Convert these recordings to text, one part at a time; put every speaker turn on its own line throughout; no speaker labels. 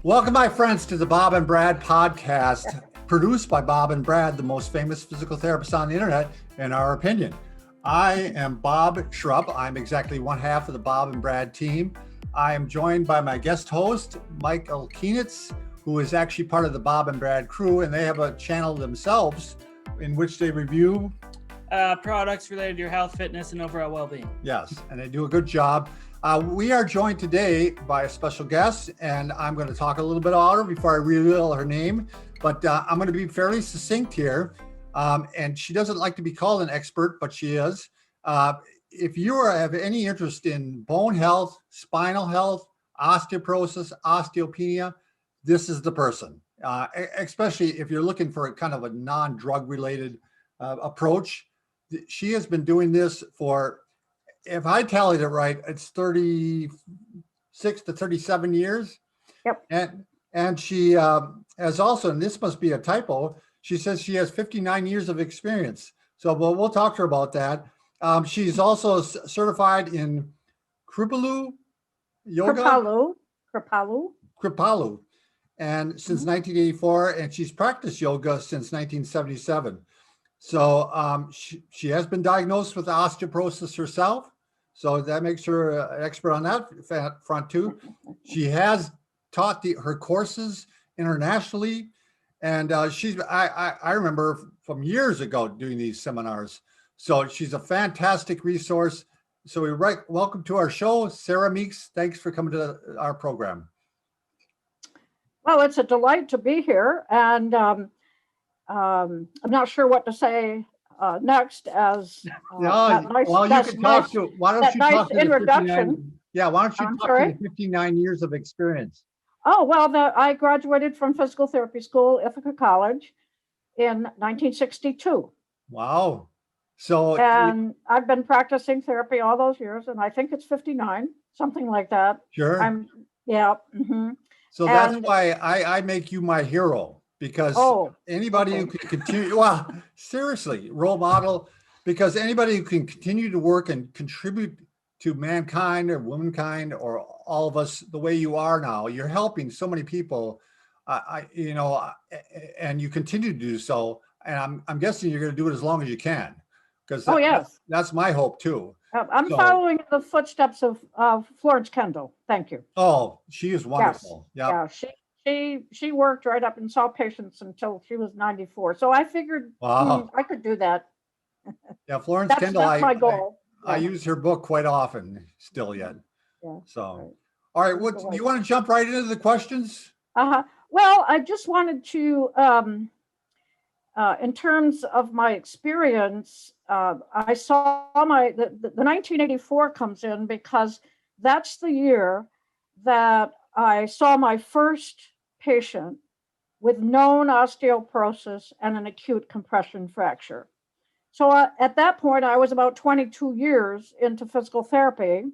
Welcome, my friends, to the Bob and Brad podcast, produced by Bob and Brad, the most famous physical therapists on the internet, in our opinion. I am Bob Schrupp. I'm exactly one half of the Bob and Brad team. I am joined by my guest host, Mike Interview, who is actually part of the Bob and Brad crew, and they have a channel themselves in which they review
products related to your health, fitness, and overall well-being.
Yes, and they do a good job. We are joined today by a special guest, and I'm going to talk a little bit about her before I reveal her name, but I'm going to be fairly succinct here. And she doesn't like to be called an expert, but she is. If you have any interest in bone health, spinal health, osteoporosis, osteopenia, this is the person, especially if you're looking for a kind of a non-drug related approach. She has been doing this for, if I tallied it right, it's 36 to 37 years.
Yep.
And she has also, and this must be a typo, she says she has 59 years of experience. So we'll talk to her about that. She's also certified in Kripalu yoga. Kripalu. And since 1984, and she's practiced yoga since 1977. So she has been diagnosed with osteoporosis herself. So that makes her an expert on that front too. She has taught her courses internationally. And I remember from years ago doing these seminars. So she's a fantastic resource. So welcome to our show, Sara Meeks. Thanks for coming to our program.
Well, it's a delight to be here. And I'm not sure what to say next, as
why don't you talk to
introduction.
Why don't you talk to the 59 years of experience?
Oh, well, I graduated from physical therapy school, Ithaca College, in 1962.
Wow.
And I've been practicing therapy all those years, and I think it's 59, something like that.
Sure.
Mm-hmm.
So that's why I make you my hero. Because anybody who can continue, well, seriously, role model, because anybody who can continue to work and contribute to mankind or womankind or all of us the way you are now, you're helping so many people, and you continue to do so. And I'm guessing you're going to do it as long as you can, because that's my hope too.
I'm following the footsteps of Florence Kendall. Thank you.
Oh, she is wonderful.
Yes. Yeah. She worked right up and saw patients until she was 94. So I figured I could do that.
Yeah, Florence Kendall.
That's my goal.
I use her book quite often still yet.
Yeah.
So, all right. Do you want to jump right into the questions?
Well, I just wanted to, in terms of my experience, I saw the 1984 comes in because that's the year that I saw my first patient with known osteoporosis and an acute compression fracture. So at that point, I was about 22 years into physical therapy.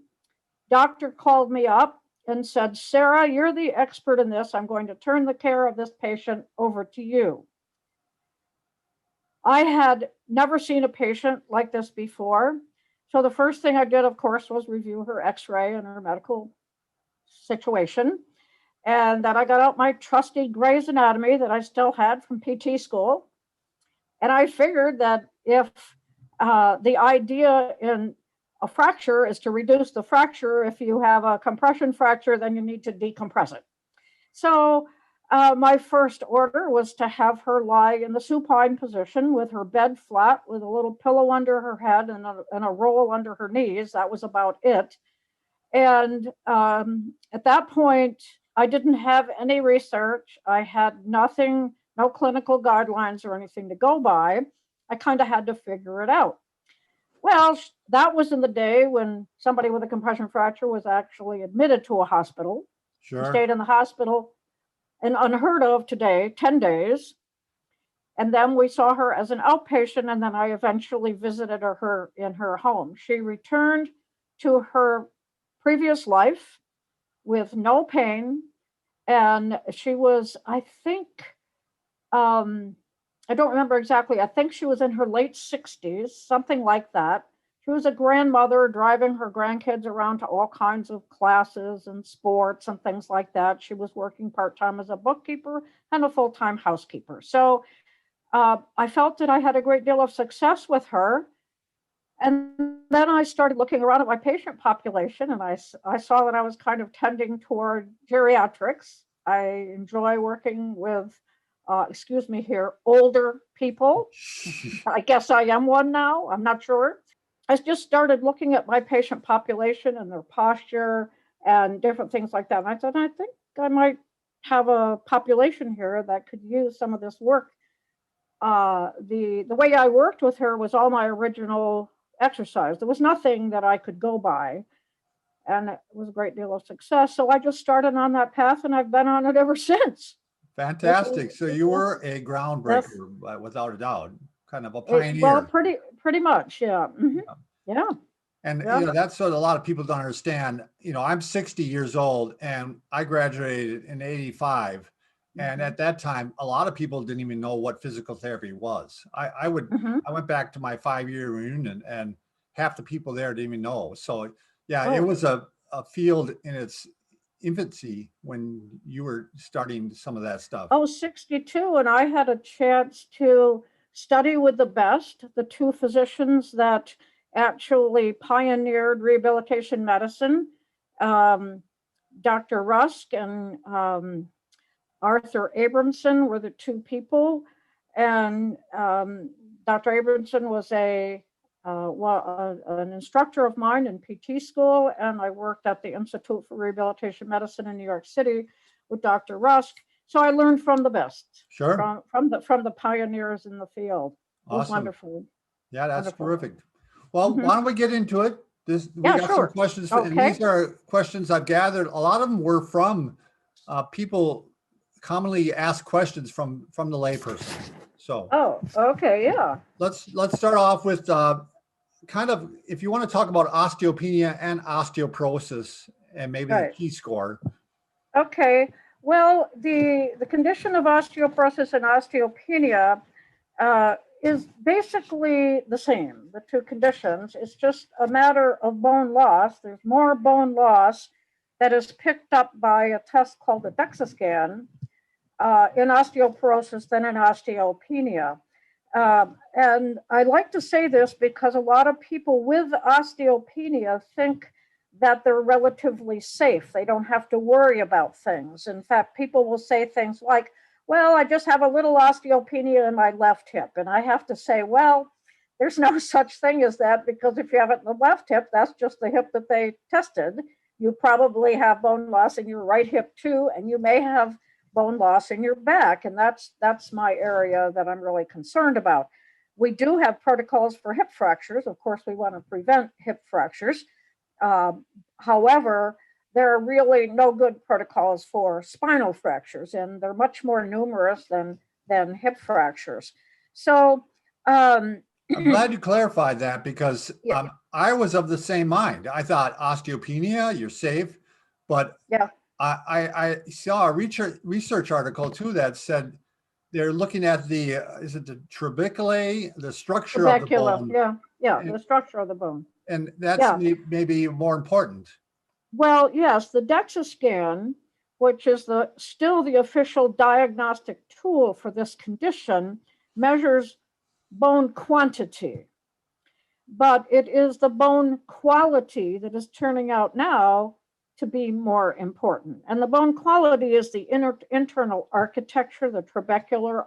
Doctor called me up and said, "Sara, you're the expert in this. I'm going to turn the care of this patient over to you." I had never seen a patient like this before. So the first thing I did, of course, was review her x-ray and her medical situation. And then I got out my trusty Gray's Anatomy that I still had from PT school. And I figured that if the idea in a fracture is to reduce the fracture, if you have a compression fracture, then you need to decompress it. So my first order was to have her lie in the supine position with her bed flat, with a little pillow under her head and a roll under her knees. That was about it. And at that point, I didn't have any research. I had nothing, no clinical guidelines or anything to go by. I kind of had to figure it out. Well, that was in the day when somebody with a compression fracture was actually admitted to a hospital.
Sure.
Stayed in the hospital, and unheard of today, 10 days. And then we saw her as an outpatient, and then I eventually visited her in her home. She returned to her previous life with no pain. And she was, I think, I don't remember exactly. I think she was in her late 60s, something like that. She She was a grandmother driving her grandkids around to all kinds of classes and sports and things like that. She was working part-time as a bookkeeper and a full-time housekeeper. So I felt that I had a great deal of success with her. And then I started looking around at my patient population, and I saw that I was kind of tending toward geriatrics. I enjoy working with, excuse me here, older people. I guess I am one now. I'm not sure. I just started looking at my patient population and their posture and different things like that. And I thought, I think I might have a population here that could use some of this work. The way I worked with her was all my original exercise. There was nothing that I could go by, and it was a great deal of success. So I just started on that path, and I've been on it ever since.
Fantastic. So you were a groundbreaker, without a doubt, kind of a pioneer.
Well, pretty much, yeah. Yeah.
And that's what a lot of people don't understand. I'm 60 years old, and I graduated in 85. And at that time, a lot of people didn't even know what physical therapy was. I went back to my 5-year reunion, and half the people there didn't even know. So it was a field in its infancy when you were starting some of that stuff.
62, and I had a chance to study with the best, the two physicians that actually pioneered rehabilitation medicine, Dr. Rusk and Arthur Abramson were the two people. And Dr. Abramson was an instructor of mine in PT school, and I worked at the Institute for Rehabilitation Medicine in New York City with Dr. Rusk. So I learned from the best,
sure,
from the pioneers in the field. It was wonderful.
Yeah, that's terrific. Well, why don't we get into it? We got some questions, and these are questions I've gathered. A lot of them were from people commonly asked questions from the layperson. So let's start off with kind of, if you want to talk about osteopenia and osteoporosis and maybe the T-score.
Okay. Well, the condition of osteoporosis and osteopenia is basically the same, the two conditions. It's just a matter of bone loss. There's more bone loss that is picked up by a test called the DEXA scan in osteoporosis than in osteopenia. And I like to say this because a lot of people with osteopenia think that they're relatively safe. They don't have to worry about things. In fact, people will say things like, well, I just have a little osteopenia in my left hip. And I have to say, well, there's no such thing as that, because if you have it in the left hip, that's just the hip that they tested. You probably have bone loss in your right hip too, and you may have bone loss in your back. And that's my area that I'm really concerned about. We do have protocols for hip fractures. Of course, we want to prevent hip fractures. However, there are really no good protocols for spinal fractures, and they're much more numerous than hip fractures. So
I'm glad you clarified that, because I was of the same mind. I thought osteopenia, you're safe, but I saw a research article too that said they're looking at the trabeculae, the structure of the bone.
The structure of the bone.
And that's maybe more important.
Well, yes, the DEXA scan, which is still the official diagnostic tool for this condition, measures bone quantity. But it is the bone quality that is turning out now to be more important. And the bone quality is the internal architecture, the trabecular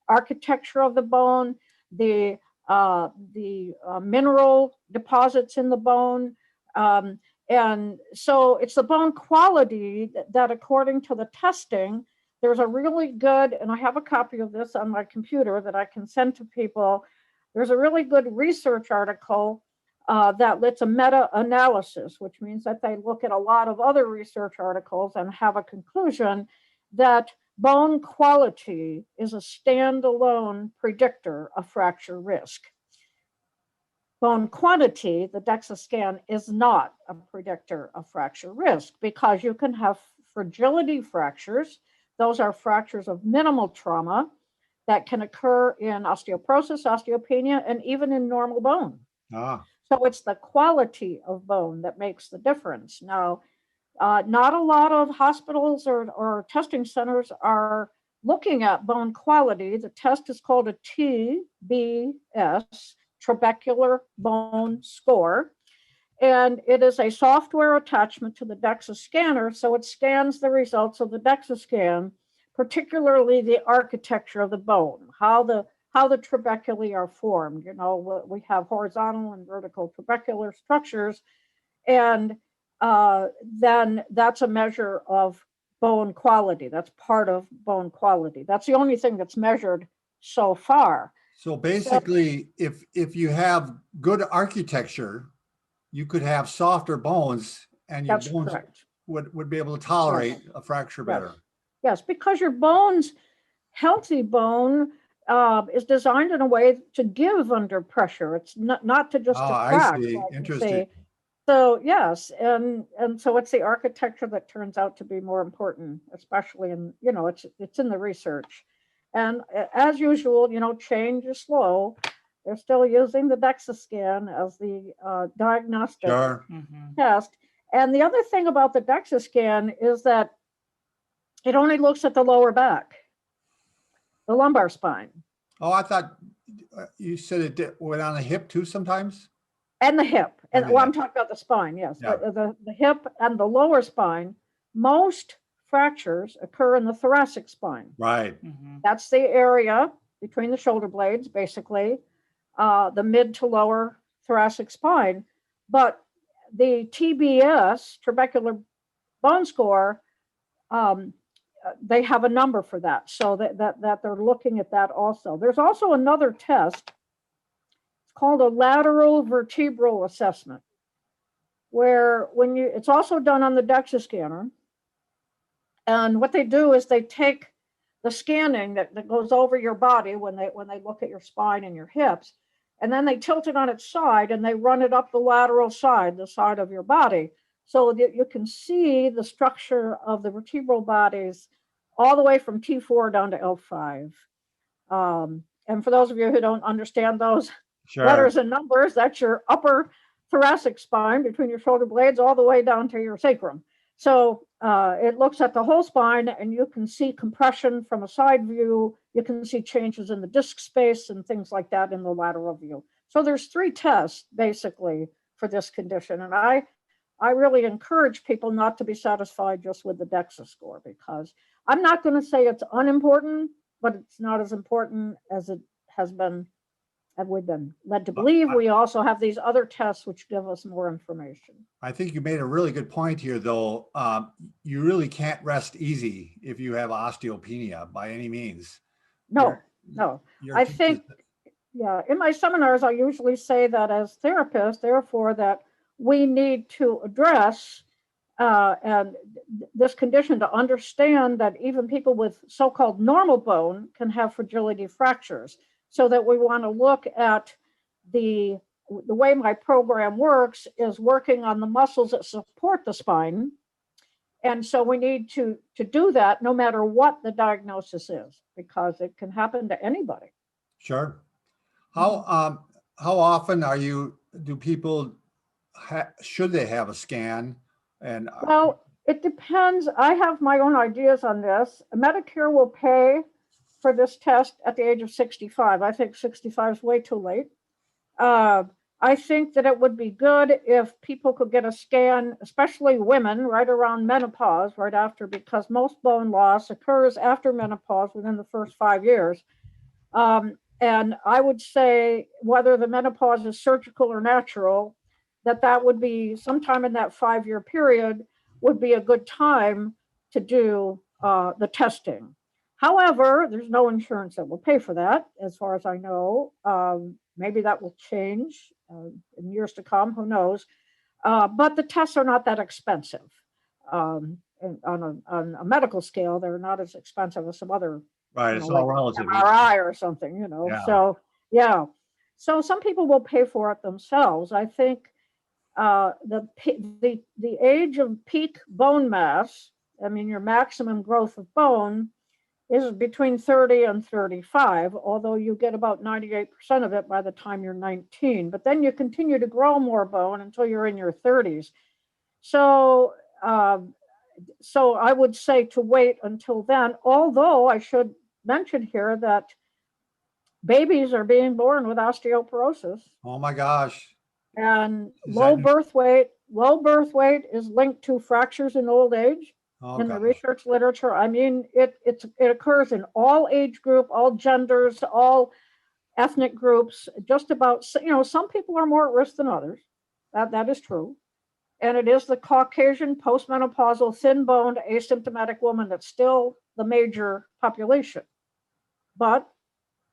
architecture of the bone, the mineral deposits in the bone. And so it's the bone quality that according to the testing, there's a really good, and I have a copy of this on my computer that I can send to people. There's a really good research article that's a meta-analysis, which means that they look at a lot of other research articles and have a conclusion that bone quality is a standalone predictor of fracture risk. Bone quantity, the DEXA scan, is not a predictor of fracture risk, because you can have fragility fractures. Those are fractures of minimal trauma that can occur in osteoporosis, osteopenia, and even in normal bone. So it's the quality of bone that makes the difference. Now, not a lot of hospitals or testing centers are looking at bone quality. The test is called a TBS, trabecular bone score. And it is a software attachment to the DEXA scanner. So it scans the results of the DEXA scan, particularly the architecture of the bone, how the trabeculae are formed. You know, we have horizontal and vertical trabecular structures. And then that's a measure of bone quality. That's part of bone quality. That's the only thing that's measured so far.
So basically, if you have good architecture, you could have softer bones, and your
That's
bones
correct.
would be able to tolerate a fracture
Yes.
better.
Yes, because your bones, healthy bone, is designed in a way to give under pressure. It's not to just
Oh,
to
I
crack,
see.
like you
Interesting.
say. So yes, and so it's the architecture that turns out to be more important, especially in, you know, it's in the research. And as usual, you know, change is slow. They're still using the DEXA scan as the diagnostic
Sure.
test. And the other thing about the DEXA scan is that it only looks at the lower back, the lumbar spine,
Oh, I thought you said went on the hip too sometimes?
and the hip.
And
And
the
well, I'm
hip.
talking about the spine, yes.
Yeah.
The hip and the lower spine. Most fractures occur in the thoracic spine.
Right.
That's the area between the shoulder blades, basically, the mid to lower thoracic spine. But the TBS, trabecular bone score, they have a number for that, so that they're looking at that also. There's also another test. It's called a lateral vertebral assessment, where it's also done on the DEXA scanner. And what they do is they take the scanning that goes over your body when they look at your spine and your hips, and then they tilt it on its side and they run it up the lateral side, the side of your body, so that you can see the structure of the vertebral bodies all the way from T4 down to L5. And for those of you who don't understand those
Sure.
letters and numbers, that's your upper thoracic spine between your shoulder blades all the way down to your sacrum. So it looks at the whole spine, and you can see compression from a side view. You can see changes in the disc space and things like that in the lateral view. So there's 3 tests basically for this condition. And I really encourage people not to be satisfied just with the DEXA score, because I'm not going to say it's unimportant, but it's not as important as it has been, and we've been led to believe. We also have these other tests which give us more information.
I think you made a really good point here, though. You really can't rest easy if you have osteopenia by any means.
No. I
case
think, yeah, in my seminars, I usually say that as therapists, therefore, that we need to address and this condition to understand that even people with so-called normal bone can have fragility fractures. So that we want to look at the way my program works is working on the muscles that support the spine. And so we need to do that no matter what the diagnosis is, because it can happen to anybody.
Sure. How often do people should they have a scan? And
Well, it depends. I have my own ideas on this. Medicare will pay for this test at the age of 65. I think 65 is way too late. I think that it would be good if people could get a scan, especially women, right around menopause, right after, because most bone loss occurs after menopause within the first 5 years. And I would say whether the menopause is surgical or natural, that would be sometime in that 5-year period would be a good time to do the testing. However, there's no insurance that will pay for that, as far as I know. Maybe that will change in years to come, who knows. But the tests are not that expensive. On a medical scale, they're not as expensive as some other,
right, it's all
like
relative.
MRI or something,
Yeah.
So, yeah. So some people will pay for it themselves. I think the age of peak bone mass, I mean, your maximum growth of bone, is between 30 and 35, although you get about 98% of it by the time you're 19. But then you continue to grow more bone until you're in your 30s. So, so I would say to wait until then, although I should mention here that babies are being born with osteoporosis.
Oh my gosh.
And
Is
low
that-
birth weight is linked to fractures in old age.
Oh
In the
gosh.
research literature, I mean, it occurs in all age group, all genders, all ethnic groups, just about, some people are more at risk than others. That is true. And it is the Caucasian postmenopausal thin-boned asymptomatic woman that's still the major population. But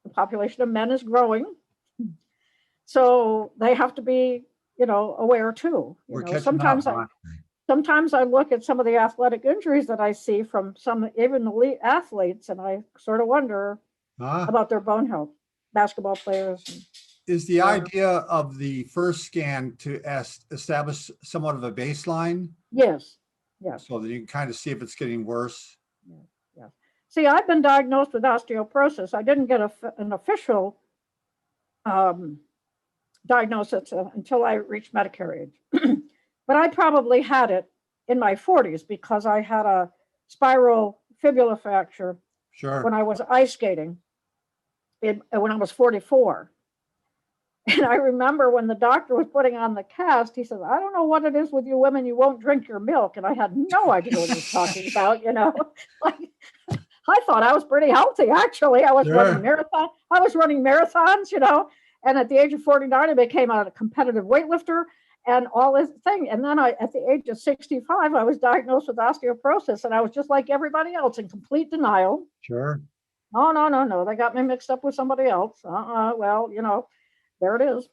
the population of men is growing. So they have to be, aware too.
We're catching up. Huh?
Sometimes I look at some of the athletic injuries that I see from some even elite athletes, and I sort of wonder about their bone health, basketball players.
Is the idea of the first scan to establish somewhat of a baseline?
Yes, yes.
So that you can kind of see if it's getting worse?
Yeah. See, I've been diagnosed with osteoporosis. I didn't get an official diagnosis until I reached Medicare age. But I probably had it in my 40s because I had a spiral fibula fracture when I was ice skating when I was 44. And I remember when the doctor was putting on the cast, he said, I don't know what it is with you women, you won't drink your milk. And I had no idea what he was talking about, Like, I thought I was pretty healthy, actually. I was running marathons, And at the age of 49, I became a competitive weightlifter and all this thing. And then at the age of 65, I was diagnosed with osteoporosis, and I was just like everybody else in complete denial.
Sure.
No. They got me mixed up with somebody else. Well, there it is.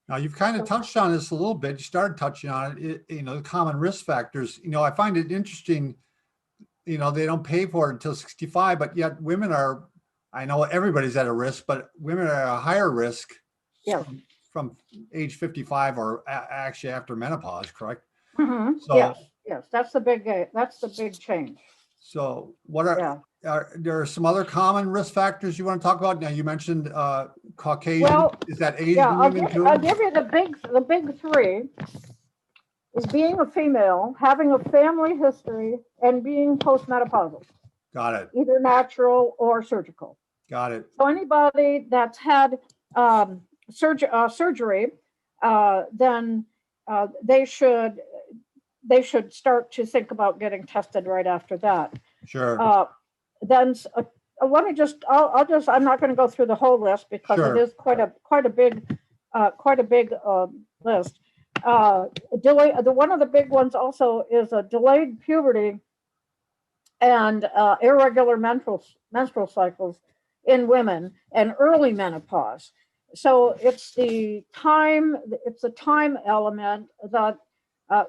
Now you've kind of touched on this a little bit. You started touching on it, the common risk factors. I find it interesting, they don't pay for it until 65, but yet women are, I know everybody's at a risk, but women are at a higher risk from age 55 or actually after menopause, correct?
Mm-hmm.
So,
yes, that's the big change.
So what are there are some other common risk factors you want to talk about? Now you mentioned Caucasian.
Well,
is that Asian women too?
I'll give you the big three is being a female, having a family history, and being postmenopausal.
Got it.
Either natural or surgical.
Got it.
So anybody that's had surgery, then they should start to think about getting tested right after that.
Sure.
Then let me just I'm not going to go through the whole list because it is quite a big list. One of the big ones also is a delayed puberty and irregular menstrual cycles in women and early menopause. So it's the time element that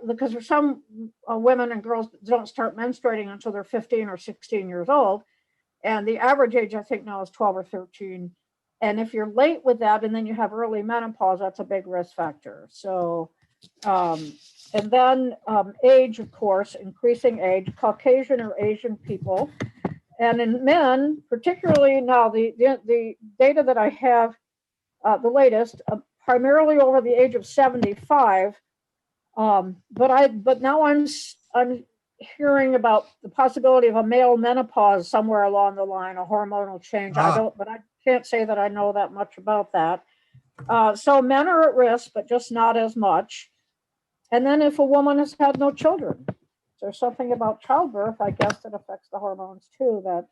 because for some women and girls don't start menstruating until they're 15 or 16 years old. And the average age, I think now, is 12 or 13. And if you're late with that and then you have early menopause, that's a big risk factor. So, and then age, of course, increasing age, Caucasian or Asian people. And in men, particularly now, the data that I have, the latest, primarily over the age of 75, but now I'm hearing about the possibility of a male menopause somewhere along the line, a hormonal change. I can't say that I know that much about that. So men are at risk, but just not as much. And then if a woman has had no children, there's something about childbirth, I guess, that affects the hormones too. That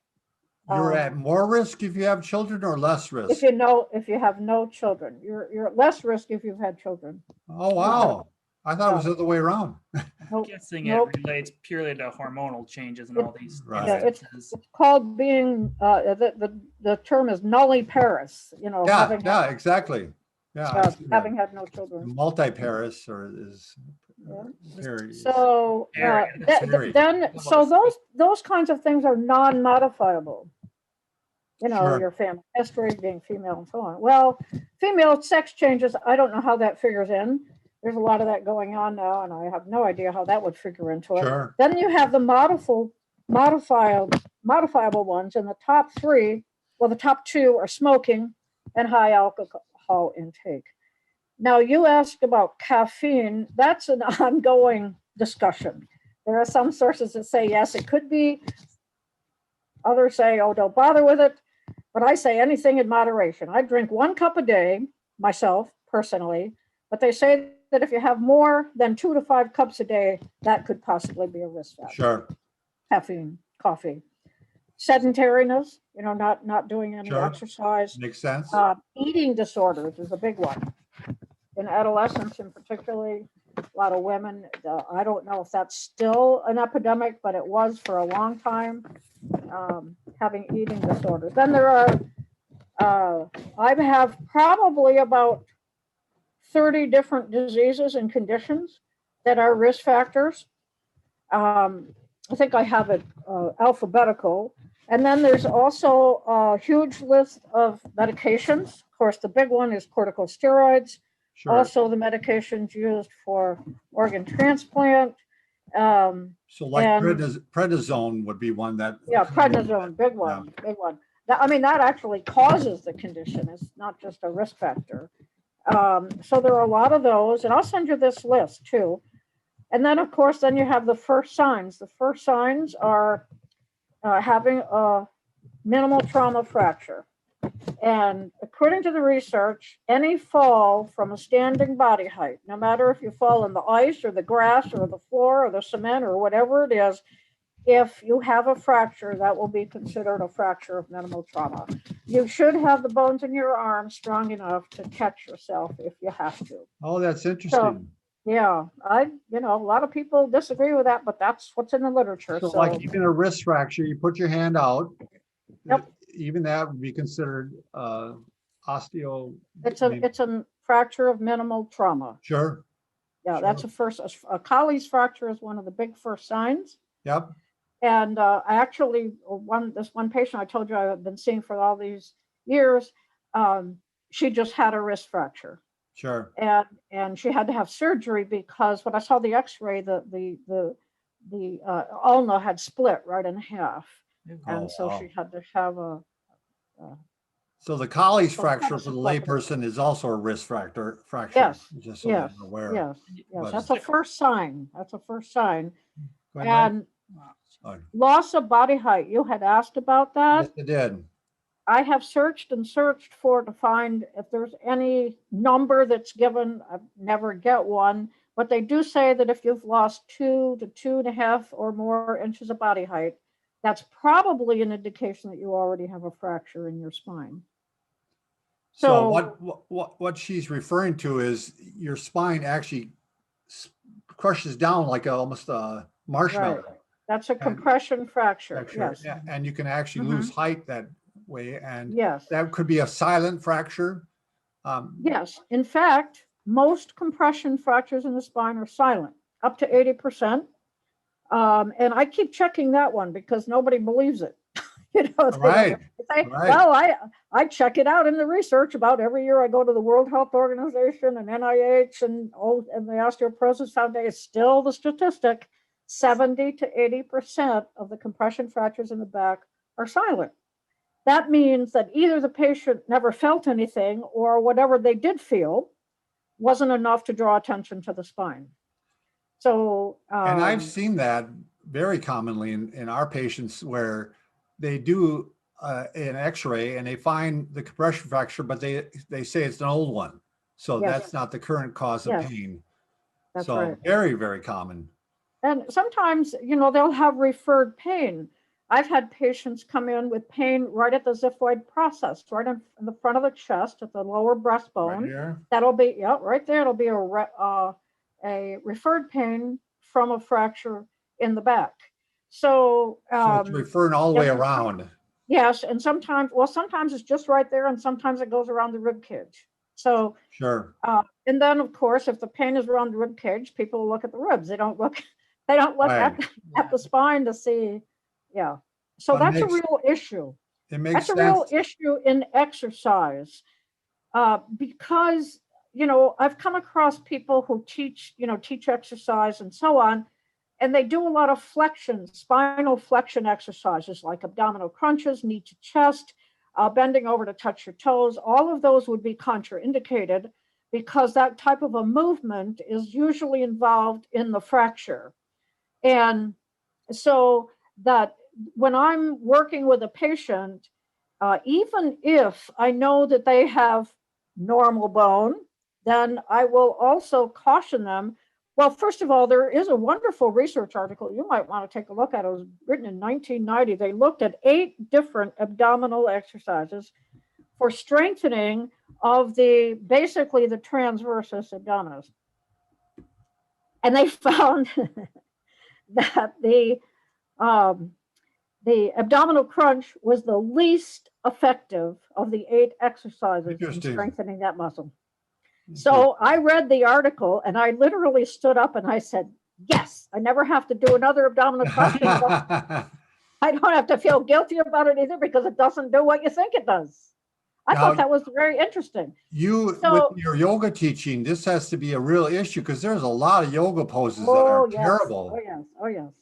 you're at more risk if you have children or less risk?
If you have no children, you're at less risk if you've had children.
Oh, wow. I thought it was the other way around.
I'm guessing it relates purely to hormonal changes and all these.
Right.
It's called being the term is nulliparous.
Exactly. Yeah.
Having had no children.
Multiparous or is.
So those kinds of things are non-modifiable. Your family history, being female, and so on. Well, female sex changes, I don't know how that figures in. There's a lot of that going on now, and I have no idea how that would figure into it.
Sure.
Then you have the modifiable modifiable ones, and the top three, well, the top two are smoking and high alcohol intake. Now, you asked about caffeine. That's an ongoing discussion. There are some sources that say, yes, it could be. Others say, oh, don't bother with it. But I say anything in moderation. I drink 1 cup a day myself, personally. But they say that if you have more than 2 to 5 cups a day, that could possibly be a risk factor.
Sure.
Caffeine, coffee. Sedentariness, not doing any
Sure.
exercise.
Makes sense.
Eating disorders is a big one. In adolescents, and particularly a lot of women, I don't know if that's still an epidemic, but it was for a long time, having eating disorders. Then there are, I have probably about 30 different diseases and conditions that are risk factors. I think I have it alphabetical. And then there's also a huge list of medications. Of course, the big one is corticosteroids.
Sure.
Also, the medications used for organ transplant.
So like
and-
prednisone would be one that.
Yeah, prednisone, big one, big one. That actually causes the condition. It's not just a risk factor. So there are a lot of those, and I'll send you this list too. And then, of course, then you have the first signs. The first signs are having a minimal trauma fracture. And according to the research, any fall from a standing body height, no matter if you fall in the ice or the grass or the floor or the cement or whatever it is, if you have a fracture, that will be considered a fracture of minimal trauma. You should have the bones in your arm strong enough to catch yourself if you have to.
Oh, that's interesting.
Yeah, a lot of people disagree with that, but that's what's in the literature.
So like even a wrist fracture, you put your hand out.
Yep.
Even that would be considered osteo.
It's a fracture of minimal trauma.
Sure.
Yeah,
Sure.
that's a Colles fracture is one of the big first signs.
Yep.
And I actually, this one patient I told you I've been seeing for all these years, she just had a wrist fracture.
Sure.
And she had to have surgery because when I saw the X-ray, the ulna had split right in half, and so she had to have a.
So the Colles
So
fracture
that's
for the
a
layperson is also a wrist fracture.
Yes,
Just so
yes,
you're aware.
yes,
But-
that's a first sign. That's a first sign.
Go ahead,
And
Mike.
loss of body height. You had asked about that.
Yes, it did.
I have searched and searched to find if there's any number that's given. I never get one, but they do say that if you've lost 2 to 2.5 or more inches of body height, that's probably an indication that you already have a fracture in your spine.
So what she's referring to is your spine actually crushes down like almost a marshmallow.
Right. That's a compression fracture. Yes.
Yeah, and you can actually lose height that way, and
Yes.
that could be a silent fracture.
Yes. In fact, most compression fractures in the spine are silent, up to 80%. And I keep checking that one because nobody believes it.
Right.
Well, I check it out in the research about every year. I go to the World Health Organization and NIH and the Osteoporosis Foundation. It's still the statistic: 70 to 80% of the compression fractures in the back are silent. That means that either the patient never felt anything, or whatever they did feel wasn't enough to draw attention to the spine. So,
and I've seen that very commonly in our patients where they do an X-ray and they find the compression fracture, but they say it's an old one. So
Yes.
that's not the current cause of
Yes.
pain.
That's
so
right.
very, very common.
And sometimes, they'll have referred pain. I've had patients come in with pain right at the xiphoid process, right in the front of the chest at the lower breastbone.
Right here.
That'll be, right there. It'll be a referred pain from a fracture in the back. So
it's referring all the way around.
Yes, and sometimes it's just right there, and sometimes it goes around the rib cage. So
Sure.
and then of course, if the pain is around the rib cage, people look at the ribs. They don't look
Right.
at the spine to see. Yeah. So
But
that's a real issue.
It makes
That's
sense.
a real issue in exercise, because I've come across people who teach exercise and so on, And they do a lot of flexion, spinal flexion exercises like abdominal crunches, knee to chest, bending over to touch your toes. All of those would be contraindicated because that type of a movement is usually involved in the fracture. And so that when I'm working with a patient, even if I know that they have normal bone, then I will also caution them. Well, first of all, there is a wonderful research article you might want to take a look at. It was written in 1990. They looked at 8 different abdominal exercises for strengthening of basically the transversus abdominis. And they found that the abdominal crunch was the least effective of the 8 exercises in strengthening that muscle. So I read the article and I literally stood up and I said, yes, I never have to do another abdominal crunch. I don't have to feel guilty about it either because it doesn't do what you think it does. I thought that was very interesting.
With your yoga teaching, this has to be a real issue because there's a lot of yoga poses that are terrible.
Oh, yes. Oh, yes.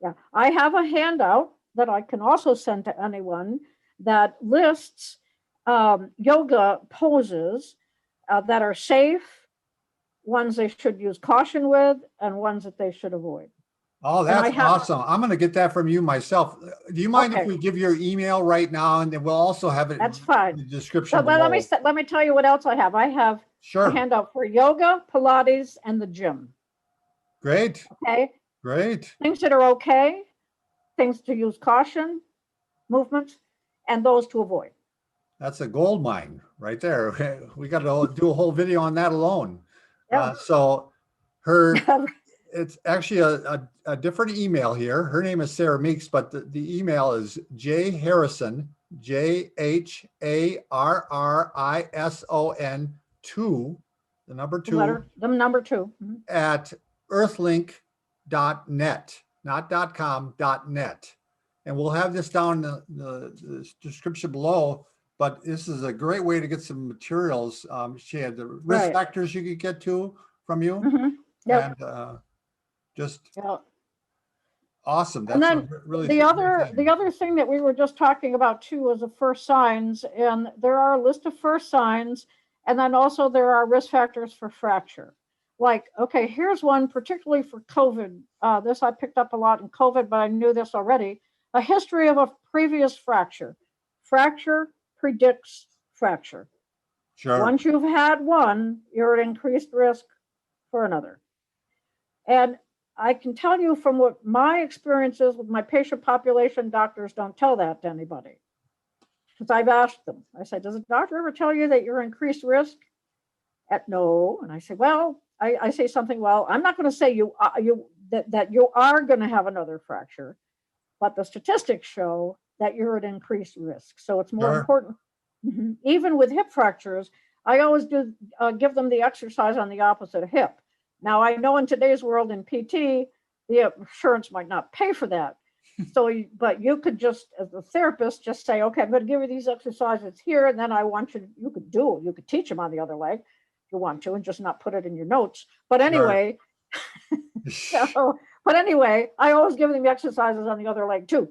Yeah. I have a handout that I can also send to anyone that lists yoga poses that are safe, ones they should use caution with, and ones that they should avoid.
Oh, that's awesome. I'm going to get that from you myself. Do you mind if we give your email right now and then we'll also have it
that's fine.
in the description
so,
below.
Let me tell you what else I have. I have a handout for yoga, Pilates, and the gym.
Great.
Okay.
Great.
Things that are okay, things to use caution, movements, and those to avoid.
That's a gold mine right there. We got to do a whole video on that alone.
Yeah.
So it's actually a different email here. Her name is Sara Meeks, but the email is jharrison, JHARRISON 2, the number 2.
The number 2.
At earthlink.net, not .com, .net. And we'll have this down in the description below, but this is a great way to get some materials. She had the risk factors you could get to from you.
Mm-hmm. Yep.
And awesome. That's
and then
really
the other thing that we were just talking about too is the first signs, and there are a list of first signs, and then also there are risk factors for fracture. Like, okay, here's one particularly for COVID. This I picked up a lot in COVID, but I knew this already. A history of a previous fracture. Fracture predicts fracture.
Sure.
Once you've had one, you're at increased risk for another. And I can tell you from what my experience is with my patient population, doctors don't tell that to anybody. Because I've asked them, I said, does a doctor ever tell you that you're increased risk? No. And I say, well, I say something, well, I'm not going to say that you are going to have another fracture, but the statistics show that you're at increased risk. So it's more important. Even with hip fractures, I always do give them the exercise on the opposite hip. Now, I know in today's world in PT, the insurance might not pay for that. But you could just, as a therapist, just say, okay, I'm going to give you these exercises here, and then I want you could teach them on the other leg if you want to, and just not put it in your notes. But anyway, I always give them the exercises on the other leg too.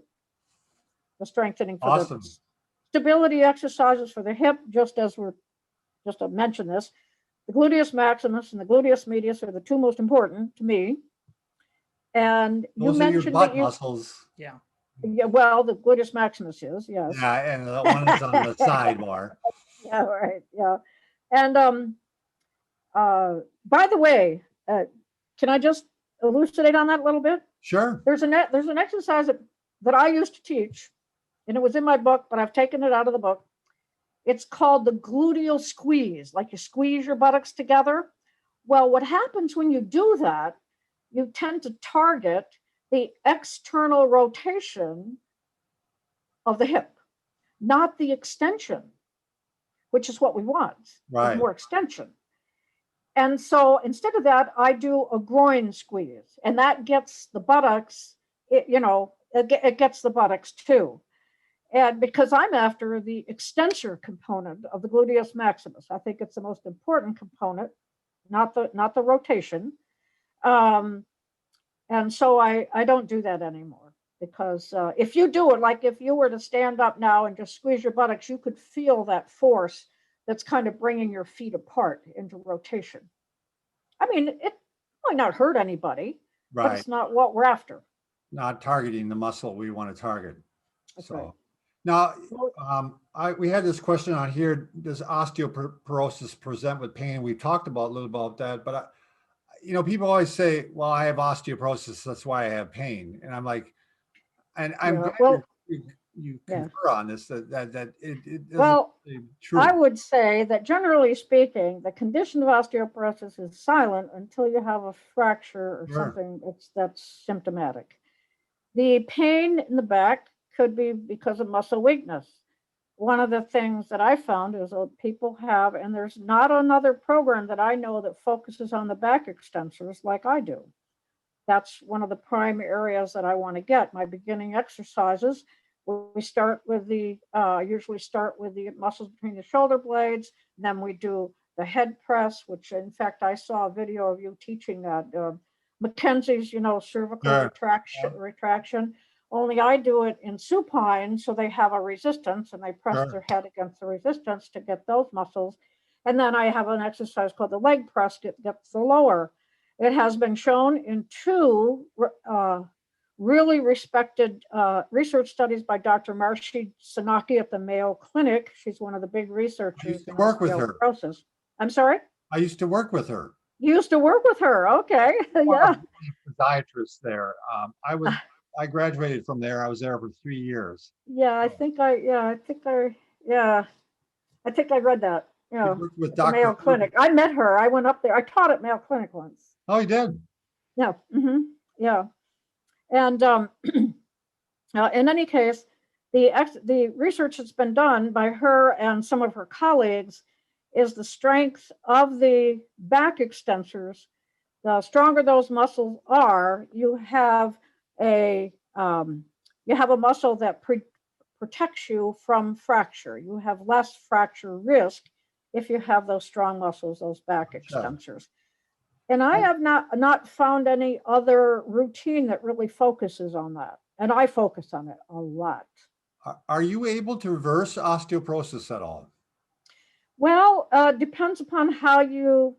The strengthening for the stability exercises for the hip, just to mention this. The gluteus maximus and the gluteus medius are the 2 most important to me. And
those
you mentioned
your butt muscles.
Yeah.
Yeah. Well, the gluteus maximus is, yes.
Yeah, and the one is on the side more.
Yeah. Right. Yeah. And by the way, can I just elucidate on that a little bit?
Sure.
There's an exercise that I used to teach, and it was in my book, but I've taken it out of the book. It's called the gluteal squeeze, like you squeeze your buttocks together. Well, what happens when you do that, you tend to target the external rotation of the hip, not the extension, which is what we want, more extension. And so instead of that, I do a groin squeeze, and that gets the buttocks, it gets the buttocks too. And because I'm after the extensor component of the gluteus maximus, I think it's the most important component, not the rotation. And And so I don't do that anymore, because if you do it, like if you were to stand up now and just squeeze your buttocks, you could feel that force that's kind of bringing your feet apart into rotation. I mean, it might not hurt anybody, but
Right.
it's not what we're after.
Not targeting the muscle we want to target.
That's
So
right.
now,
Well,
we had this question on here: does osteoporosis present with pain? We talked about a little about that, but you know, people always say, "Well, I have osteoporosis, that's why I have pain," and I'm like, and I'm
yeah,
glad
well,
you
yeah.
concur on this that it isn't
Well,
really true.
I would say that generally speaking, the condition of osteoporosis is silent until you have a fracture or
Sure.
something that's symptomatic. The pain in the back could be because of muscle weakness. One of the things that I found is that people have, and there's not another program that I know that focuses on the back extensors like I do. That's one of the prime areas that I want to get. My beginning exercises, we start with the, usually start with the muscles between the shoulder blades. Then we do the head press, which in fact, I saw a video of you teaching that. Mackenzie's, cervical
Sure.
retraction. Only I do it in supine, so they have a resistance and they press
Sure.
their head against the resistance to get those muscles. And then I have an exercise called the leg press that gets the lower. It has been shown in two really respected research studies by Dr. Marshi Sanaki at the Mayo Clinic. She's one of the big
I
researchers
used to
in
work with her.
osteoporosis. I'm sorry?
I used to work with her.
You used to work with her. Okay.
One
Yeah.
of the podiatrists there. I graduated from there. I was there for 3 years.
Yeah, I think I read that.
You worked with
At the Mayo
Dr.
Clinic. I met her. I went up there. I taught at Mayo Clinic once.
Oh, you did?
Yeah. Yeah. And in any case, the research that's been done by her and some of her colleagues is the strength of the back extensors. The stronger those muscles are, you have a muscle that protects you from fracture. You have less fracture risk if you have those strong muscles, those back extensors. And I have not found any other routine that really focuses on that. And I focus on it a lot.
Are you able to reverse osteoporosis at all?
Well, depends upon how you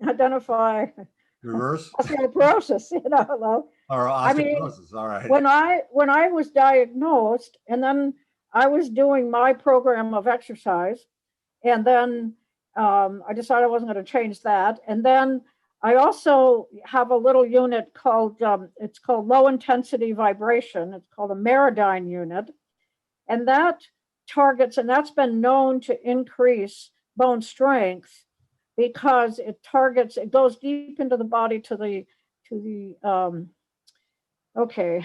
identify
Reverse
osteoporosis,
or
I mean,
osteoporosis? All right.
when I was diagnosed, and then I was doing my program of exercise, and then I decided I wasn't going to change that. And then I also have a little unit called it's called low intensity vibration. It's called a Meridyne unit, and that targets, and that's been known to increase bone strength because it goes deep into the body to the okay.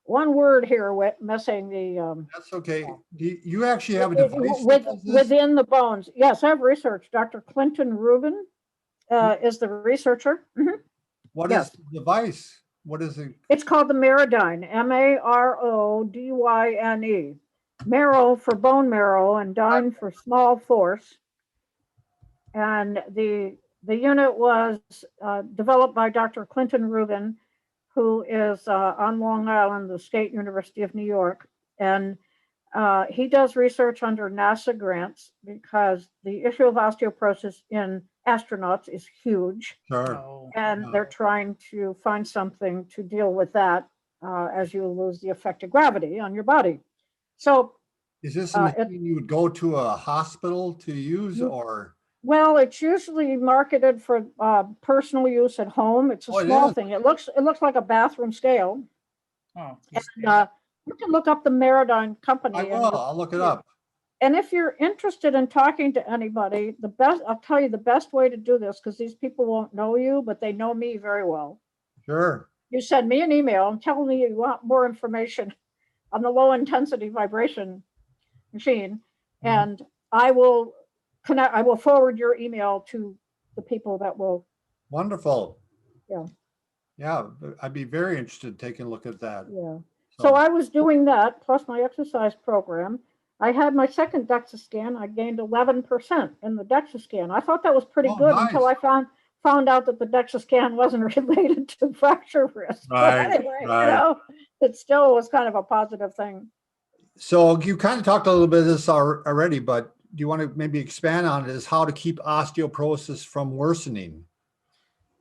One word here missing the
That's okay. Do you actually have a device that does this?
within the bones. Yes, I have research. Dr. Clinton Rubin is the researcher.
What
Yes.
is the device? What is it?
It's called the Meridyne, Marodyne. Marrow for bone marrow and dyne for small force. And the unit was developed by Dr. Clinton Rubin, who is on Long Island, the State University of New York. And he does research under NASA grants because the issue of osteoporosis in astronauts is huge.
Sure.
Oh,
And they're trying to find something to deal with that as you lose the effect of gravity on your body. So,
Is this a machine you would go to a hospital to use, or?
Well, it's usually marketed for personal use at home. It's a small thing. It looks like a bathroom scale.
oh,
And, you can look up the Meridyne company.
I will. I'll look it up.
And if you're interested in talking to anybody, I'll tell you the best way to do this, because these people won't know you, but they know me very well.
Sure.
You send me an email and tell me you want more information on the low intensity vibration machine, and I will forward your email to the people that will.
Wonderful.
Yeah.
Yeah, I'd be very interested in taking a look at that.
Yeah. So I was doing that plus my exercise program. I had my second DEXA scan. I gained 11% in the DEXA scan. I thought that was pretty good until I found found out that the DEXA scan wasn't related to fracture risk.
Right,
But anyway,
right.
it still was kind of a positive thing.
So you kind of talked a little bit of this already, but do you want to maybe expand on it? Is how to keep osteoporosis from worsening?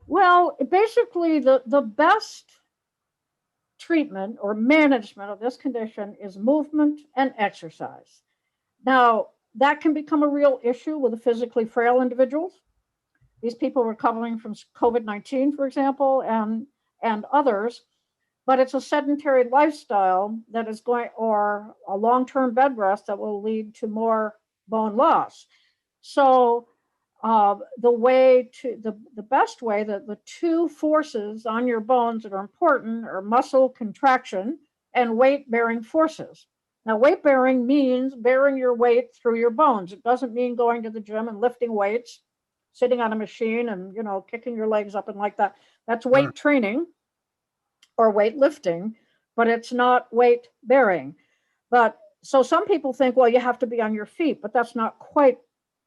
Well, basically, the best treatment or management of this condition is movement and exercise. Now, that can become a real issue with the physically frail individuals. These people recovering from COVID-19, for example, and others, but it's a sedentary lifestyle that is going, or a long-term bed rest that will lead to more bone loss. So the best way, that the two forces on your bones that are important are muscle contraction and weight bearing forces. Now, weight bearing means bearing your weight through your bones. It doesn't mean going to the gym and lifting weights, sitting on a machine and, kicking your legs up and like that. That's weight training or weight lifting, but it's not weight bearing. But so some people think, well, you have to be on your feet, but that's not quite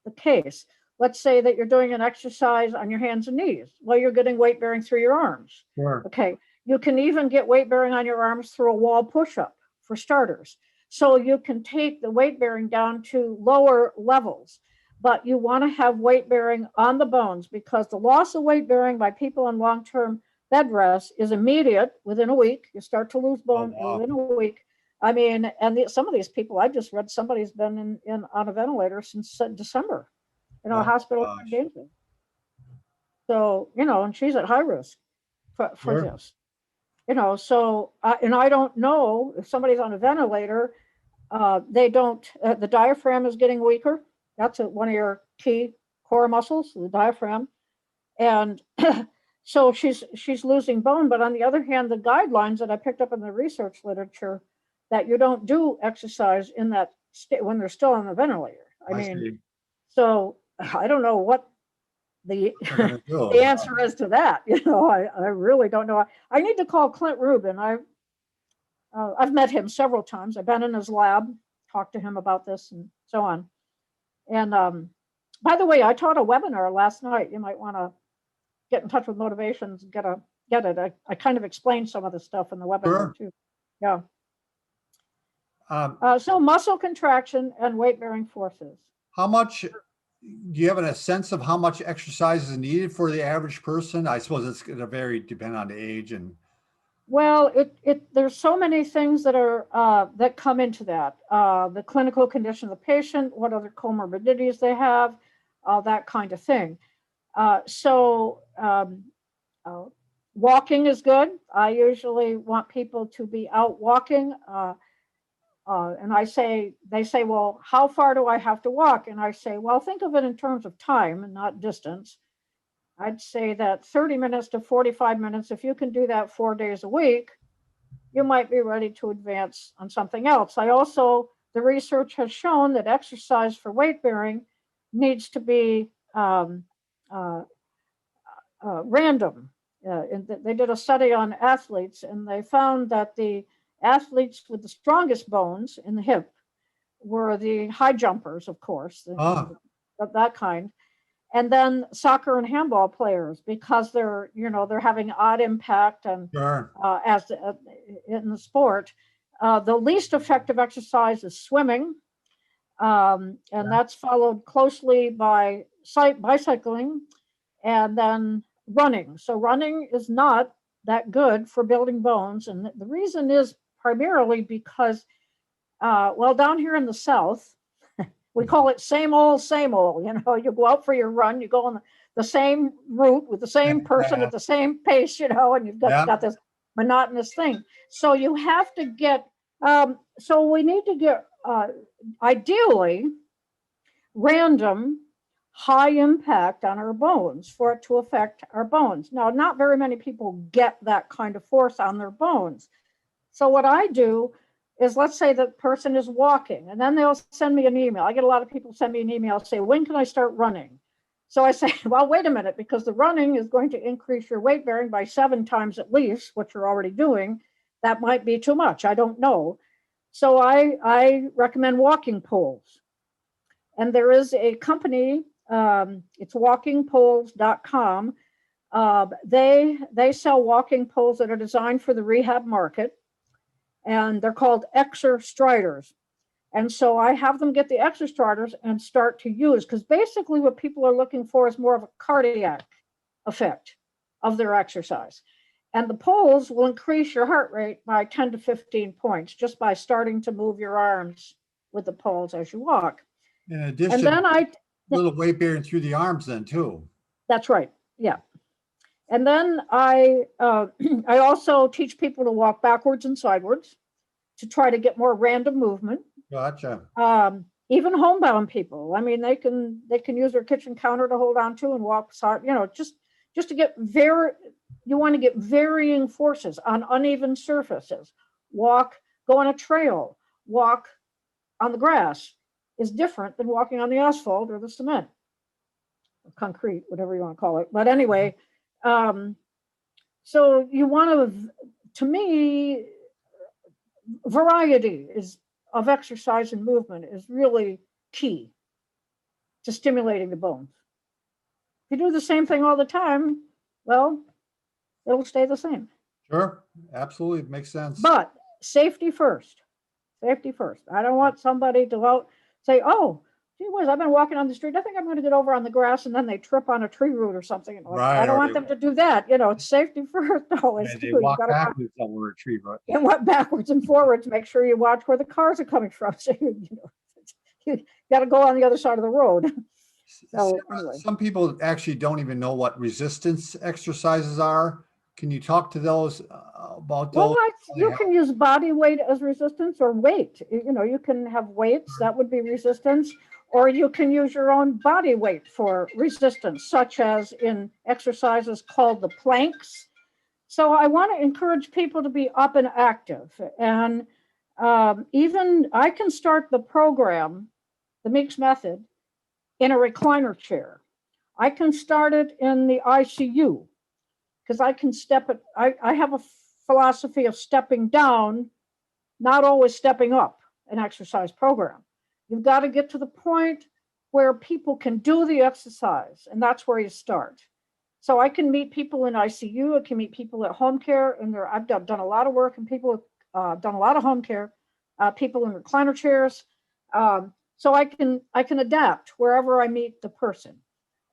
the case. Let's say that you're doing an exercise on your hands and knees. Well, you're getting weight bearing through your arms.
Sure.
Okay. You can even get weight bearing on your arms through a wall push-up, for starters. So you can take the weight bearing down to lower levels, but you want to have weight bearing on the bones, because the loss of weight bearing by people on long-term bed rest is immediate. Within a week, you start to lose bone.
wow.
Within a week. I mean, and some of these people, I just read somebody's been on a ventilator since December,
Oh,
hospital.
gosh.
So, and she's at high risk for
Sure.
this, so, and I don't know if somebody's on a ventilator, the diaphragm is getting weaker. That's one of your key core muscles, the diaphragm. And so she's losing bone. But on the other hand, the guidelines that I picked up in the research literature, that you don't do exercise in that state when they're still on the ventilator. I mean,
see.
so I don't know what the the answer is to that. I really don't know. I need to call Clint Rubin. I've met him several times. I've been in his lab, talked to him about this and so on. And by the way, I taught a webinar last night. You might want to get in touch with Motivations and get it. I kind of explained some of the stuff in the webinar too. Yeah. So muscle contraction and weight bearing forces.
How much do you have a sense of how much exercise is needed for the average person? I suppose it's going to vary depending on the age and.
Well, there's so many things that are that come into that. The clinical condition of the patient, what other comorbidities they have, that kind of thing. So walking is good. I usually want people to be out walking. And they say, well, how far do I have to walk? And I say, well, think of it in terms of time and not distance. I'd say that 30 minutes to 45 minutes, if you can do that 4 days a week, you might be ready to advance on something else. The research has shown that exercise for weight bearing needs to be random. They did a study on athletes, and they found that the athletes with the strongest bones in the hip were the high jumpers, of course, that kind. And then soccer and handball players, because they're having odd impact and in the sport. The least effective exercise is swimming, and that's followed closely by bicycling, and then running. So running is not that good for building bones, and the reason is primarily because, down here in the South, we call it same old, same old. You go out for your run, you go on the same route with the same person at the same pace, and you've got this monotonous thing. So you have to get, so we need to get, ideally, random, high impact on our bones for it to affect our bones. Now, not very many people get that kind of force on their bones. So what I do is, let's say the person is walking, and then they'll send me an email. I get a lot of people send me an email, say, when can I start running? So I say, well, wait a minute, because the running is going to increase your weight bearing by 7 times at least, what you're already doing. That might be too much. I don't know. So I recommend walking poles. And there is a company, it's walkingpoles.com, They sell walking poles that are designed for the rehab market, and they're called Exerstriders. And so I have them get the Exerstriders and start to use, because basically what people are looking for is more of a cardiac effect of their exercise. And the poles will increase your heart rate by 10 to 15 points just by starting to move your arms with the poles as you walk.
In addition,
And then
a little weight bearing through the arms then too.
That's right. Yeah. And then I also teach people to walk backwards and sideways to try to get more random movement.
Gotcha.
Even homebound people. I mean, they can use their kitchen counter to hold on to and walk, just to get you want to get varying forces on uneven surfaces. Go on a trail, walk on the grass is different than walking on the asphalt or the cement, or concrete, whatever you want to call it. But anyway, so you want to me, variety of exercise and movement is really key to stimulating the bones. If you do the same thing all the time, well, it'll stay the same.
Sure, absolutely, it makes sense.
But safety first. Safety first. I don't want somebody to say, "Oh, gee whiz, I've been walking on the street. I think I'm going to get over on the grass," and then they trip on a tree root or something.
Right,
I don't want them to do that. It's safety first. Always.
They walk backwards over a tree root.
And walk backwards and forwards. Make sure you watch where the cars are coming from. So you got to go on the other side of the road. So anyway.
Some people actually don't even know what resistance exercises are. Can you talk to those about those?
Well, you can use body weight as resistance, or weight. You can have weights, that would be resistance, or you can use your own body weight for resistance, such as in exercises called the planks. So I want to encourage people to be up and active. And even I can start the program, the Meeks method, in a recliner chair. I can start it in the ICU, because I can step it. I have a philosophy of stepping down, not always stepping up an exercise program. You've got to get to the point where people can do the exercise, and that's where you start. So I can meet people in ICU. I can meet people at home care, and I've done a lot of work, and people have done a lot of home care, people in recliner chairs. So I can adapt wherever I meet the person.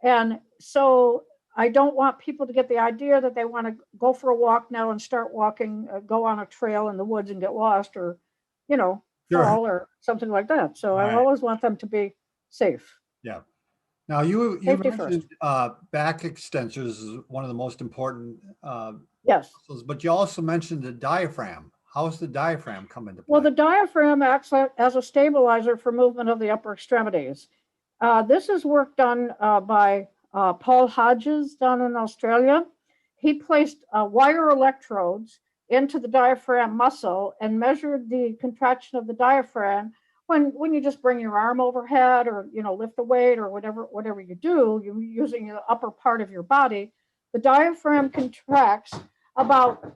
And so I don't want people to get the idea that they want to go for a walk now and start walking, go on a trail in the woods and get lost, or, fall or something like that. So I always want them to be safe.
Yeah. Now you mentioned back extensors is one of the most important
yes
muscles, but you also mentioned the diaphragm. How does the diaphragm come into play?
Well, the diaphragm acts as a stabilizer for movement of the upper extremities. This is work done by Paul Hodges down in Australia. He placed wire electrodes into the diaphragm muscle and measured the contraction of the diaphragm when you just bring your arm overhead, or lift a weight, or whatever you do, you're using the upper part of your body. The diaphragm contracts about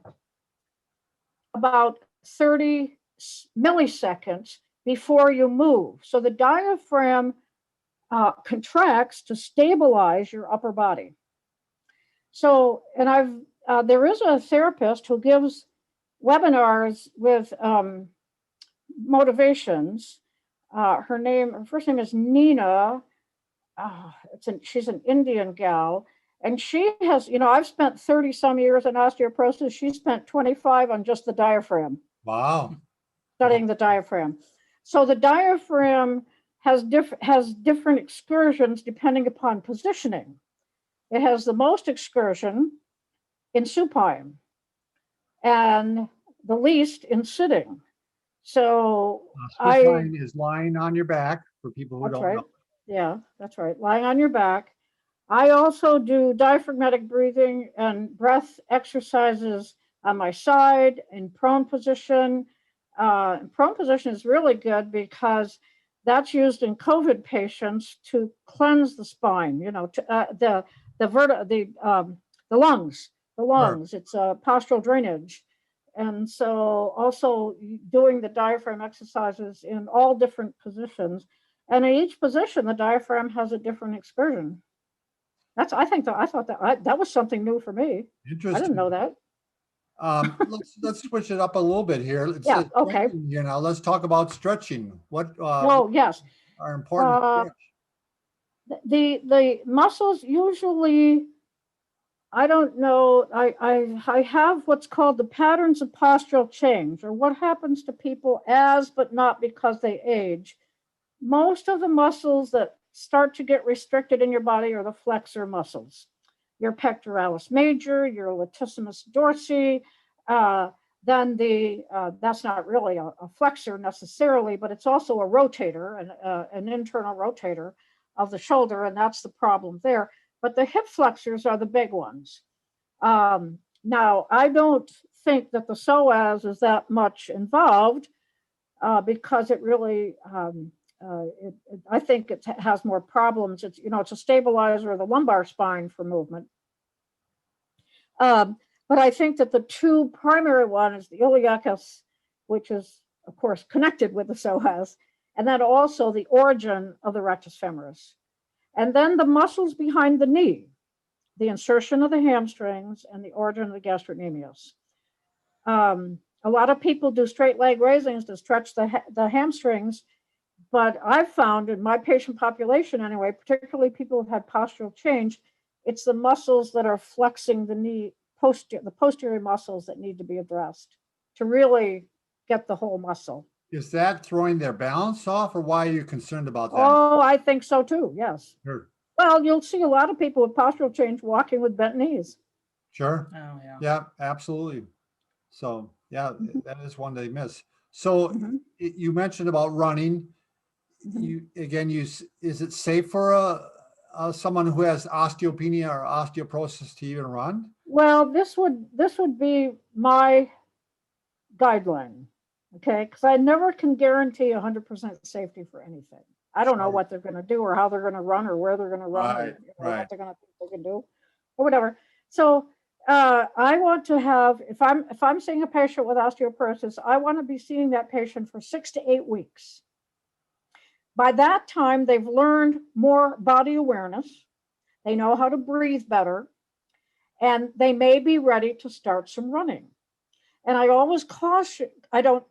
30 milliseconds before you move. So the diaphragm contracts to stabilize your upper body. So, and there is a therapist who gives webinars with motivations. Her first name is Nina. She's an Indian gal. And she has, I've spent 30 some years in osteoporosis. She spent 25 on just the diaphragm.
Wow.
Studying the diaphragm. So the diaphragm has different excursions depending upon positioning. It has the most excursion in supine and the least in sitting. So
supine is lying on your back, for people who don't know.
Yeah, that's right. Lying on your back. I also do diaphragmatic breathing and breath exercises on my side in prone position. Prone position is really good because that's used in COVID patients to cleanse the spine, the lungs. Sure. It's a postural drainage. And so also doing the diaphragm exercises in all different positions. And in each position, the diaphragm has a different excursion. I thought that was something new for me. I
Interesting.
didn't know that.
Let's switch it up a little bit here. It
Yeah,
says
okay.
stretching here now. Let's talk about stretching. What
Oh, yes.
are important to stretch?
The muscles usually, I don't know, I have what's called the patterns of postural change, or what happens to people as, but not because they age. Most of the muscles that start to get restricted in your body are the flexor muscles, your pectoralis major, your latissimus dorsi. Then that's not really a flexor necessarily, but it's also a rotator, an internal rotator of the shoulder, and that's the problem there. But the hip flexors are the big ones. Now, I don't think that the psoas is that much involved because it really, I think it has more problems. It's, it's a stabilizer of the lumbar spine for movement. But I think that the two primary ones is the iliacus, which is, of course, connected with the psoas, and then also the origin of the rectus femoris. And then the muscles behind the knee, the insertion of the hamstrings, and the origin of the gastrocnemius. A lot of people do straight leg raisings to stretch the hamstrings, but I've found in my patient population anyway, particularly people who've had postural change, it's the muscles that are flexing the knee, the posterior muscles that need to be addressed to really get the whole muscle.
Is that throwing their balance off, or why are you concerned about that?
Oh, I think so too, yes.
Sure.
Well, you'll see a lot of people with postural change walking with bent knees.
Sure.
Oh, yeah.
Yeah, absolutely. So yeah, that is one they miss. So you mentioned about running. Is it safe for someone who has osteopenia or osteoporosis to even run?
Well, this would be my guideline, okay? Because I never can guarantee 100% safety for anything. I don't know what they're going to do, or how they're going to run, or where they're going to run, or what they're going to think they can do, or whatever. So I want to have, if I'm seeing a patient with osteoporosis, I want to be seeing that patient for 6 to 8 weeks. By that time, they've learned more body awareness. They know how to breathe better, and they may be ready to start some running. And I always caution, I don't,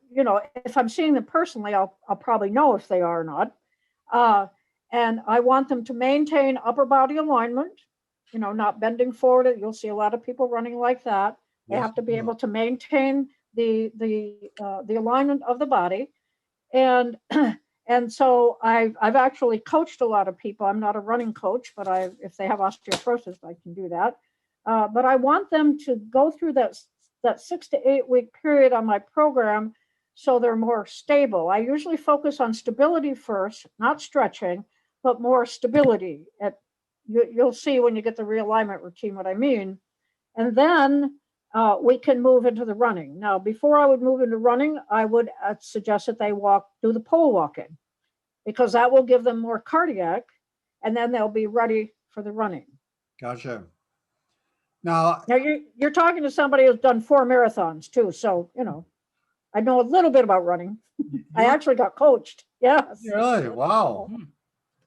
if I'm seeing them personally, I'll probably know if they are or not. And I want them to maintain upper body alignment, not bending forward. You'll see a lot of people running like that. They have to be able to maintain the alignment of the body. And and so I've actually coached a lot of people. I'm not a running coach, but if they have osteoporosis, I can do that. But I want them to go through that 6 to 8 week period on my program so they're more stable. I usually focus on stability first, not stretching, but more stability. You'll see when you get the realignment routine what I mean. And then we can move into the running. Now, before I would move into running, I would suggest that they do the pole walking, because that will give them more cardiac, and then they'll be ready for the running.
Gotcha. Now
you're talking to somebody who's done 4 marathons too, so I know a little bit about running. I actually got coached. Yes.
Really? Wow.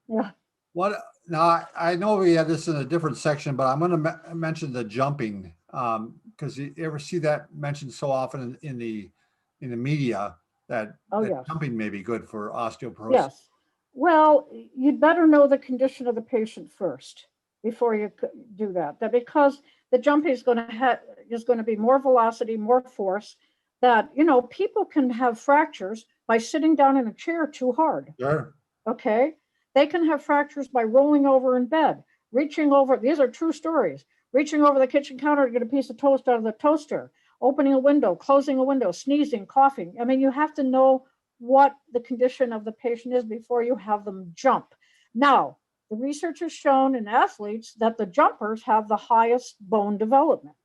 Yeah.
What? Now I know we had this in a different section, but I'm going to mention the jumping, because you ever see that mentioned so often in the media that jumping may be good for osteoporosis.
Yes. Well, you'd better know the condition of the patient first before you do that. Because the jumping is going to be more velocity, more force. That people can have fractures by sitting down in a chair too hard.
Sure.
Okay. They can have fractures by rolling over in bed, reaching over. These are true stories. Reaching over the kitchen counter to get a piece of toast out of the toaster, opening a window, closing a window, sneezing, coughing. I mean, you have to know what the condition of the patient is before you have them jump. Now, the research has shown in athletes that the jumpers have the highest bone development.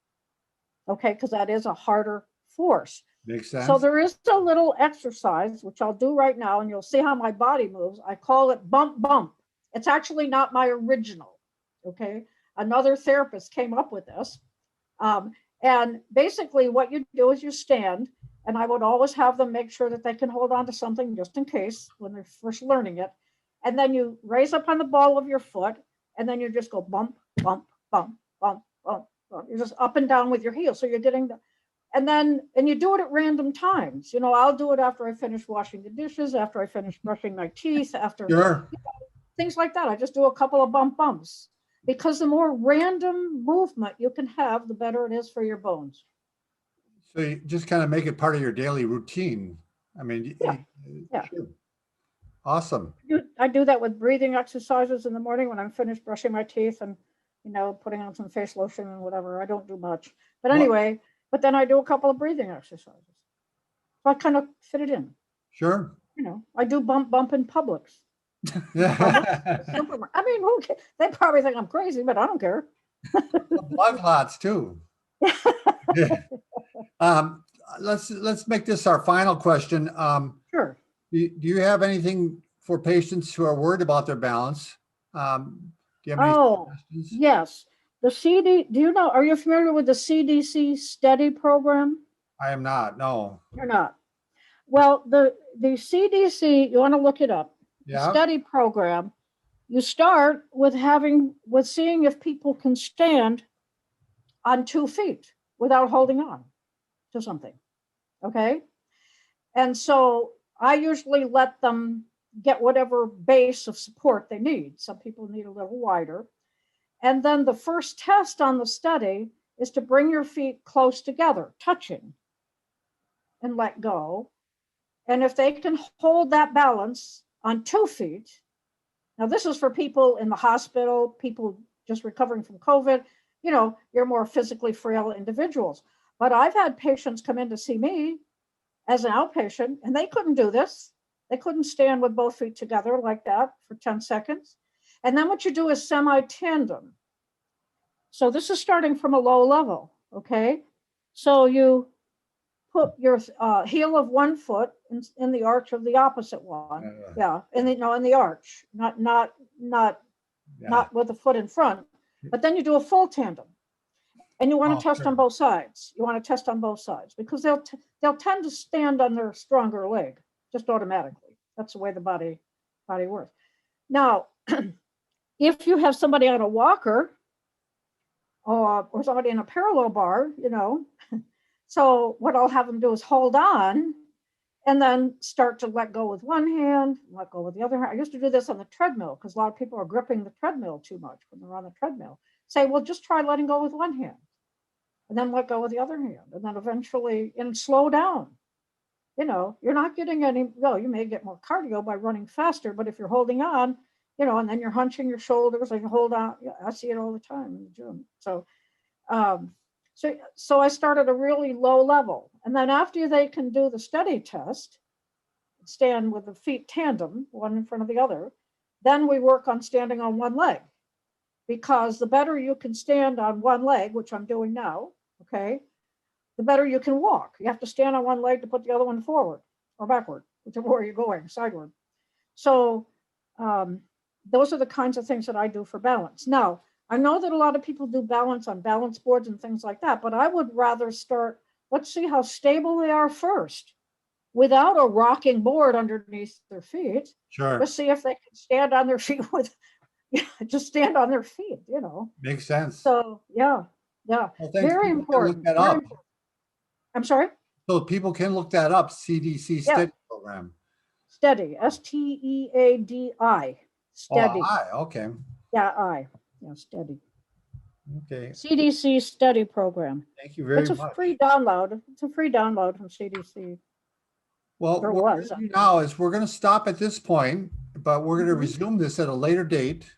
Okay, because that is a harder force.
Makes sense.
So there is a little exercise, which I'll do right now, and you'll see how my body moves. I call it bump, bump. It's actually not my original, okay? Another therapist came up with this. And basically what you do is you stand, and I would always have them make sure that they can hold on to something just in case when they're first learning it. And then you raise up on the ball of your foot, and then you just go bump, bump, bump, bump, bump, bump. You're just up and down with your heel. So you're getting the, and you do it at random times. You know, I'll do it after I finish washing the dishes, after I finish brushing my teeth, after
Sure.
things like that. I just do a couple of bumps because the more random movement you can have, the better it is for your bones.
So you just kind of make it part of your daily routine. I mean,
Yeah. Yeah.
Sure. Awesome.
I do that with breathing exercises in the morning when I'm finished brushing my teeth and, you know, putting on some face lotion and whatever. I don't do much. But anyway, but then I do a couple of breathing exercises. So I kind of fit it in.
Sure.
You know, I do bump in Publix.
Yeah.
I mean, who cares? They probably think I'm crazy, but I don't care.
Blood clots too. Yeah. Let's make this our final question.
Sure.
Do you have anything for patients who are worried about their balance? Do you have any suggestions?
Yes. The do you know, are you familiar with the CDC STEADY program?
I am not, no.
You're not. Well, the CDC, you want to look it up.
Yeah.
The STEADY program, you start with seeing if people can stand on 2 feet without holding on to something. Okay. And so I usually let them get whatever base of support they need. Some people need a little wider. And then the first test on the study is to bring your feet close together, touching, and let go. And if they can hold that balance on 2 feet, now this is for people in the hospital, people just recovering from COVID, you know, you're more physically frail individuals. But I've had patients come in to see me as an outpatient, and they couldn't do this. They couldn't stand with both feet together like that for 10 seconds. And then what you do is semi-tandem. So this is starting from a low level, okay? So you put your heel of one foot in the arch of the opposite one. Yeah, in the arch, not with the foot in front. But then you do a full tandem. And you want to test on both sides. You want to test on both sides because they'll tend to stand on their stronger leg just automatically. That's the way the body works. Now, if you have somebody on a walker or somebody in a parallel bar, you know, so what I'll have them do is hold on and then start to let go with one hand, let go with the other hand. I used to do this on the treadmill because a lot of people are gripping the treadmill too much when they're on the treadmill. Say, well, just try letting go with one hand and then let go with the other hand. And then eventually, and slow down. You know, you're not getting any, well, you may get more cardio by running faster, but if you're holding on, you know, and then you're hunching your shoulders and you hold on. Yeah, I see it all the time in the gym. So, so I start at a really low level. And then after they can do the STEADY test, stand with the feet tandem, one in front of the other, then we work on standing on one leg. Because the better you can stand on one leg, which I'm doing now, okay, the better you can walk. You have to stand on one leg to put the other one forward or backward, whichever way you're going, sideward. So those are the kinds of things that I do for balance. Now, I know that a lot of people do balance on balance boards and things like that, but I would rather start, let's see how stable they are first without a rocking board underneath their feet.
Sure.
Let's see if they can stand on their feet with, just stand on their feet, you know.
Makes sense.
So, yeah.
Well,
Very important.
Look that up.
I'm sorry?
So people can look that up, CDC STEADY program.
STEADY, STEADI. STEADY.
Okay.
Yeah, Yeah, STEADY.
Okay.
CDC STEADY program.
Thank you very much.
It's a free download. It's a free download from CDC.
Well, what we're going to do now is we're going to stop at this point, but we're going to resume this at a later date.